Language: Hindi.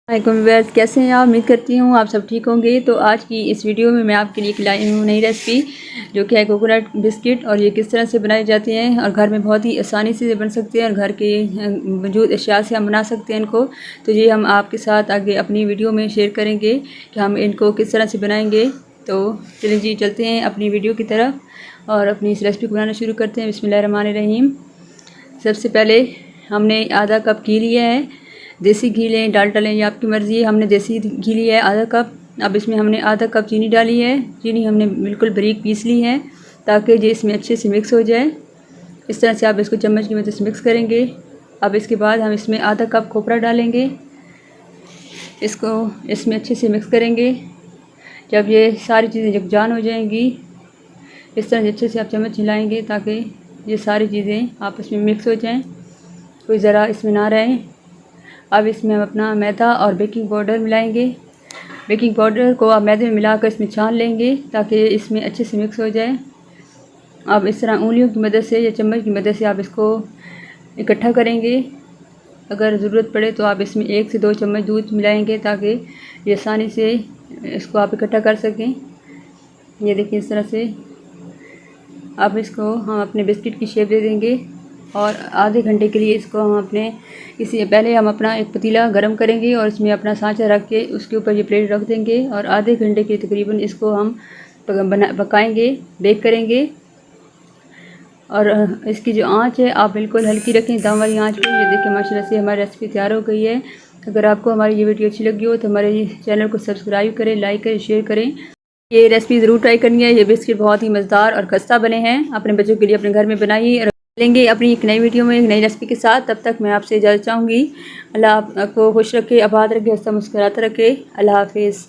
वालेकुम व्यूअर्स, कैसे हैं आप? उम्मीद करती हूँ आप सब ठीक होंगे। तो आज की इस वीडियो में मैं आपके लिए लाई हूँ नई रेसिपी, जो कि है कोकोनट बिस्किट। और ये किस तरह से बनाए जाते हैं और घर में बहुत ही आसानी से बन सकते हैं और घर के मौजूद अशिया से हम बना सकते हैं इनको। तो ये हम आपके साथ आगे अपनी वीडियो में शेयर करेंगे कि हम इनको किस तरह से बनाएँगे। तो चलिए जी, चलते हैं अपनी वीडियो की तरफ और अपनी इस रेसिपी को बनाना शुरू करते हैं। बिस्मिल्लाहिर्रहमानिर्रहीम। सबसे पहले हमने आधा कप घी लिया है। देसी घी लें, डालडा लें, ये आपकी मर्ज़ी है। हमने देसी घी लिया है आधा कप। अब इसमें हमने आधा कप चीनी डाली है। चीनी हमने बिल्कुल बारीक पीस ली है ताकि ये इसमें अच्छे से मिक्स हो जाए। इस तरह से आप इसको चम्मच की मदद से मिक्स करेंगे। अब इसके बाद हम इसमें आधा कप खोपरा डालेंगे। इसको इसमें अच्छे से मिक्स करेंगे। जब ये सारी चीज़ें यकजान हो जाएंगी, इस तरह से अच्छे से आप चम्मच हिलाएंगे ताकि ये सारी चीज़ें आपस में मिक्स हो जाएं, कोई ज़रा इसमें ना रहे। अब इसमें हम अपना मैदा और बेकिंग पाउडर मिलाएंगे। बेकिंग पाउडर को आप मैदे में मिलाकर इसमें छान लेंगे ताकि इसमें अच्छे से मिक्स हो जाए। अब इस तरह उंगलियों की मदद से या चम्मच की मदद से आप इसको इकट्ठा करेंगे। अगर ज़रूरत पड़े तो आप इसमें 1 से 2 चम्मच दूध मिलाएंगे ताकि ये आसानी से इसको आप इकट्ठा कर सकें। ये देखिए, इस तरह से अब इसको हम अपने बिस्किट की शेप दे देंगे और आधे घंटे के लिए इसको हम अपने पहले हम अपना एक पतीला गरम करेंगे और इसमें अपना सांचा रख के उसके ऊपर ये प्लेट रख देंगे और आधे घंटे के तकरीबन इसको हम पकाएंगे, बेक करेंगे। और इसकी जो आंच है आप बिल्कुल हल्की रखें, दम वाली आंच पे। ये देखिए, माशाल्लाह से हमारी रेसिपी तैयार हो गई है। अगर आपको हमारी ये वीडियो अच्छी लगी हो तो हमारे चैनल को सब्सक्राइब करें, लाइक करें, शेयर करें। ये रेसिपी ज़रूर ट्राई करनी है। ये बिस्किट बहुत ही मज़ेदार और खस्ता बने हैं। अपने बच्चों के लिए अपने घर में बनाइए। लेंगे अपनी एक नई वीडियो में एक नई रेसिपी के साथ। तब तक मैं आपसे इजाज़त चाहूँगी। अल्लाह आपको खुश रखे, आबाद रखे, हंसता मुस्कुराता रखे। अल्लाह हाफिज़।